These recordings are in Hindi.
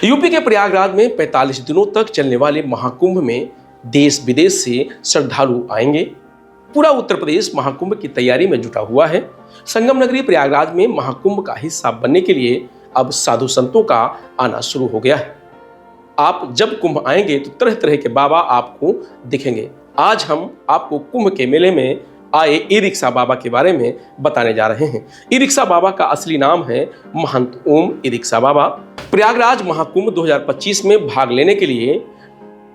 यूपी के प्रयागराज में 45 दिनों तक चलने वाले महाकुंभ में देश विदेश से श्रद्धालु आएंगे। पूरा उत्तर प्रदेश महाकुंभ की तैयारी में जुटा हुआ है। संगम नगरी प्रयागराज में महाकुंभ का हिस्सा बनने के लिए अब साधु संतों का आना शुरू हो गया है। आप जब कुंभ आएंगे तो तरह तरह के बाबा आपको दिखेंगे। आज हम आपको कुंभ के मेले में आए ई रिक्शा बाबा के बारे में बताने जा रहे हैं। ई रिक्शा बाबा का असली नाम है महंत ओम ई रिक्शा बाबा। प्रयागराज महाकुंभ 2025 में भाग लेने के लिए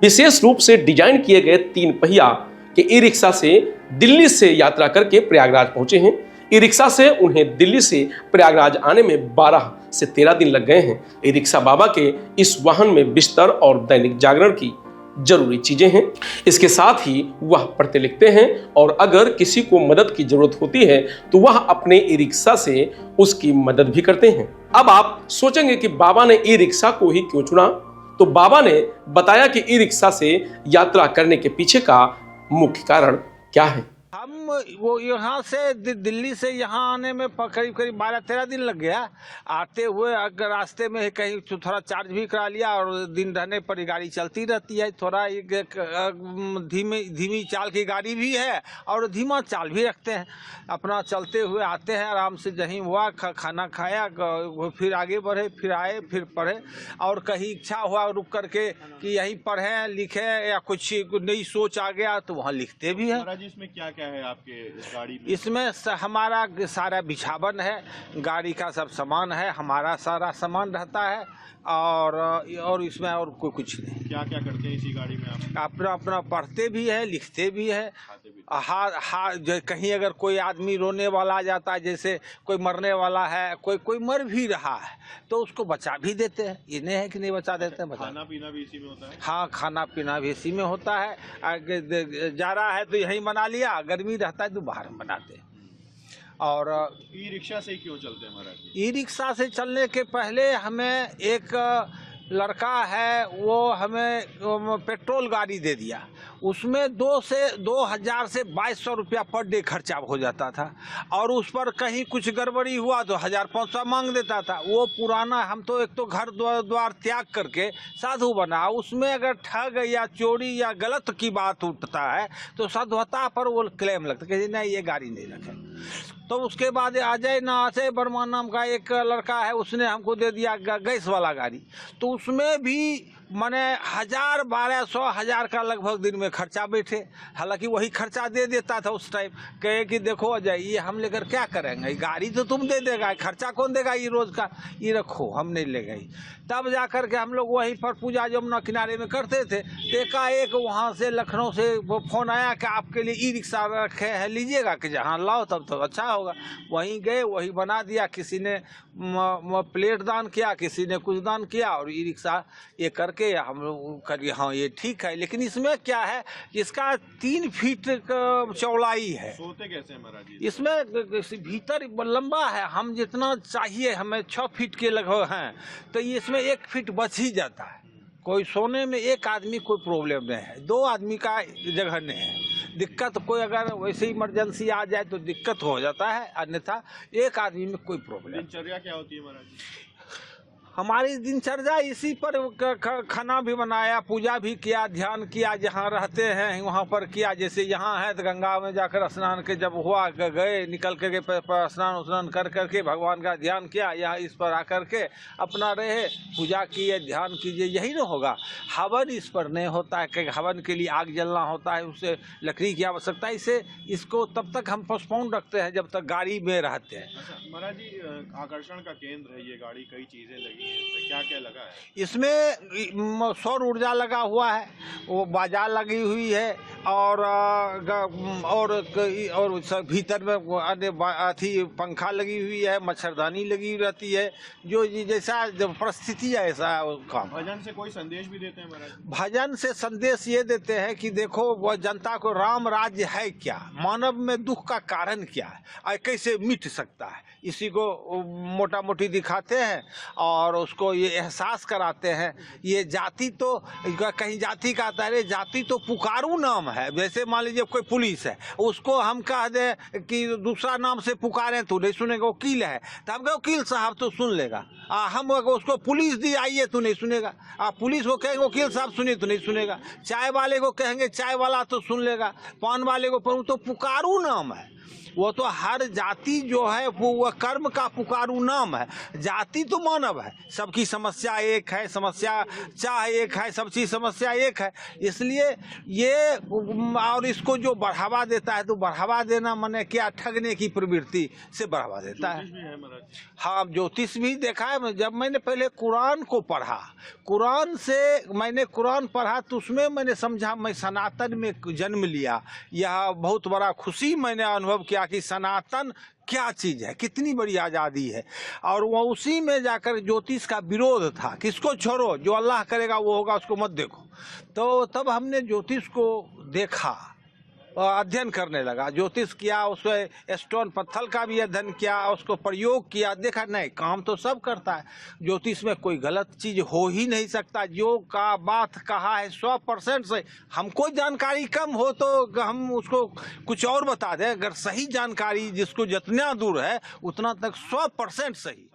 विशेष रूप से डिजाइन किए गए 3 पहिया के ई रिक्शा से दिल्ली से यात्रा करके प्रयागराज पहुंचे हैं। ई रिक्शा से उन्हें दिल्ली से प्रयागराज आने में 12 से 13 दिन लग गए हैं। ई रिक्शा बाबा के इस वाहन में बिस्तर और दैनिक जागरण की जरूरी चीजें हैं। इसके साथ ही वह पढ़ते लिखते हैं और अगर किसी को मदद की जरूरत होती है तो वह अपने ई रिक्शा से उसकी मदद भी करते हैं। अब आप सोचेंगे कि बाबा ने ई रिक्शा को ही क्यों चुना, तो बाबा ने बताया कि ई रिक्शा से यात्रा करने के पीछे का मुख्य कारण क्या है। हम वो यहाँ से दिल्ली से यहाँ आने में करीब 12-13 दिन लग गया। आते हुए अगर रास्ते में कहीं थोड़ा चार्ज भी करा लिया और दिन रहने पर गाड़ी चलती रहती है। थोड़ा धीमी चाल की गाड़ी भी है और धीमा चाल भी रखते हैं। अपना चलते हुए आते हैं, आराम से जहीं हुआ खाना खाया, फिर आगे बढ़े, फिर आए, फिर पढ़े। और कहीं इच्छा हुआ रुक करके कि यहीं पढ़ें लिखें या कुछ नई सोच आ गया तो वहाँ लिखते भी हैं। महाराज, इसमें क्या क्या है आपके इस गाड़ी में? इसमें हमारा सारा बिछावन है, गाड़ी का सब सामान है, हमारा सारा सामान रहता है और इसमें और कोई कुछ नहीं। क्या क्या करते हैं इसी गाड़ी में आप? अपना पढ़ते भी है, लिखते भी है। कहीं अगर कोई आदमी रोने वाला आ जाता है, जैसे कोई मरने वाला है, कोई मर भी रहा है तो उसको बचा भी देते हैं। ये नहीं है कि नहीं बचा देते हैं। खाना पीना भी इसी में होता है? हाँ, खाना पीना भी इसी में होता है। जा रहा है तो यहीं बना लिया, गर्मी रहता है तो बाहर में बनाते हैं। और ई रिक्शा से क्यों चलते हैं महाराज? ई रिक्शा से चलने के पहले हमें एक लड़का है, वो हमें पेट्रोल गाड़ी दे दिया। उसमें 2000 से 2200 रुपया पर डे खर्चा हो जाता था और उस पर कहीं कुछ गड़बड़ी हुआ तो 1500 मांग देता था। वो पुराना, हम तो एक तो घर द्वार त्याग करके साधु बना, उसमें अगर ठग या चोरी या गलत की बात उठता है तो साधुता पर वो क्लेम लगता है कि नहीं ये गाड़ी नहीं रखे। तो उसके बाद अजय वर्मा नाम का एक लड़का है, उसने हमको दे दिया गैस वाला गाड़ी। तो उसमें भी मैंने 1200 का लगभग दिन में खर्चा बैठे। हालांकि वही खर्चा दे देता था उस टाइम। कहे कि देखो अजय, ये हम लेकर क्या करेंगे, गाड़ी तो तुम दे देगा, खर्चा कौन देगा ये रोज का, ये रखो, हम नहीं ले गई। तब जा कर के हम लोग वहीं पर पूजा जमुना किनारे में करते थे। एकाएक वहाँ से लखनऊ से वो फोन आया कि आपके लिए ई रिक्शा रखे हैं, लीजिएगा कि जहाँ लाओ तब तो अच्छा होगा। वहीं गए, वही बना दिया। किसी ने प्लेट दान किया, किसी ने कुछ दान किया और ई रिक्शा ये करके हम लोग करिए। हाँ, ये ठीक है, लेकिन इसमें क्या है, इसका 3 फीट चौड़ाई है। सोते कैसे हैं महाराज जी? इसमें भीतर लंबा है, हम जितना चाहिए हमें 6 फीट के लगभग हैं, तो इसमें 1 फीट बच ही जाता है। कोई सोने में एक आदमी कोई प्रॉब्लम नहीं है, 2 आदमी का जगह नहीं है। दिक्कत कोई अगर वैसे इमरजेंसी आ जाए तो दिक्कत हो जाता है, अन्यथा एक आदमी में कोई प्रॉब्लम। दिनचर्या क्या होती है महाराज जी? हमारी दिनचर्या इसी पर खाना भी बनाया, पूजा भी किया, ध्यान किया, जहाँ रहते हैं वहाँ पर किया। जैसे यहाँ है तो गंगा में जाकर स्नान के जब हुआ गए, निकल के गए, स्नान कर करके भगवान का ध्यान किया। यहाँ इस पर आकर के अपना रहे, पूजा किए, ध्यान कीजिए, यही ना होगा। हवन इस पर नहीं होता है, क्योंकि हवन के लिए आग जलना होता है, उससे लकड़ी की आवश्यकता है। इसको तब तक हम पोस्टपोन रखते हैं जब तक गाड़ी में रहते हैं। अच्छा महाराज जी, आकर्षण का केंद्र है ये गाड़ी, कई चीजें लगी, क्या क्या लगा है इसमें? सौर ऊर्जा लगा हुआ है, वो बाजार लगी हुई है और भीतर में अथी पंखा लगी हुई है, मच्छरदानी लगी रहती है। जो जैसा जब परिस्थिति है ऐसा काम। भजन से कोई संदेश भी देते हैं महाराज? भजन से संदेश ये देते हैं कि देखो वह जनता को राम राज्य है क्या, मानव में दुख का कारण क्या है और कैसे मिट सकता है, इसी को मोटा मोटी दिखाते हैं। और और उसको ये एहसास कराते हैं। ये जाति तो कहीं जाति का आता है, जाति तो पुकारू नाम है। जैसे मान लीजिए कोई पुलिस है, उसको हम कह दें कि दूसरा नाम से पुकारें तो नहीं सुनेगा। वकील है तो हम कहें वकील साहब तो सुन लेगा। हम उसको पुलिस दी आइए तो नहीं सुनेगा। पुलिस को कहेंगे वकील साहब सुनिए तो नहीं सुनेगा। चाय वाले को कहेंगे चाय वाला तो सुन लेगा। पान वाले को पर तो पुकारू नाम है। वो तो हर जाति जो है वो कर्म का पुकारू नाम है। जाति तो मानव है, सबकी समस्या एक है, समस्या चाहे एक है, सबकी समस्या एक है। इसलिए ये और इसको जो बढ़ावा देता है, तो बढ़ावा देना माने क्या, ठगने की प्रवृत्ति से बढ़ावा देता है। हाँ, ज्योतिष भी देखा है। जब मैंने पहले कुरान को पढ़ा, कुरान से मैंने कुरान पढ़ा तो उसमें मैंने समझा मैं सनातन में जन्म लिया। यह बहुत बड़ा खुशी मैंने अनुभव किया कि सनातन क्या चीज़ है, कितनी बड़ी आज़ादी है। और वो उसी में जाकर ज्योतिष का विरोध था, किसको छोड़ो, जो अल्लाह करेगा वो होगा, उसको मत देखो। तो तब हमने ज्योतिष को देखा, अध्ययन करने लगा, ज्योतिष किया, उसमें स्टोन पत्थर का भी अध्ययन किया, उसको प्रयोग किया, देखा नहीं काम तो सब करता है। ज्योतिष में कोई गलत चीज़ हो ही नहीं सकता। जो का बात कहा है 100% से, हमको जानकारी कम हो तो हम उसको कुछ और बता दें। अगर सही जानकारी जिसको जितना दूर है उतना तक 100% सही।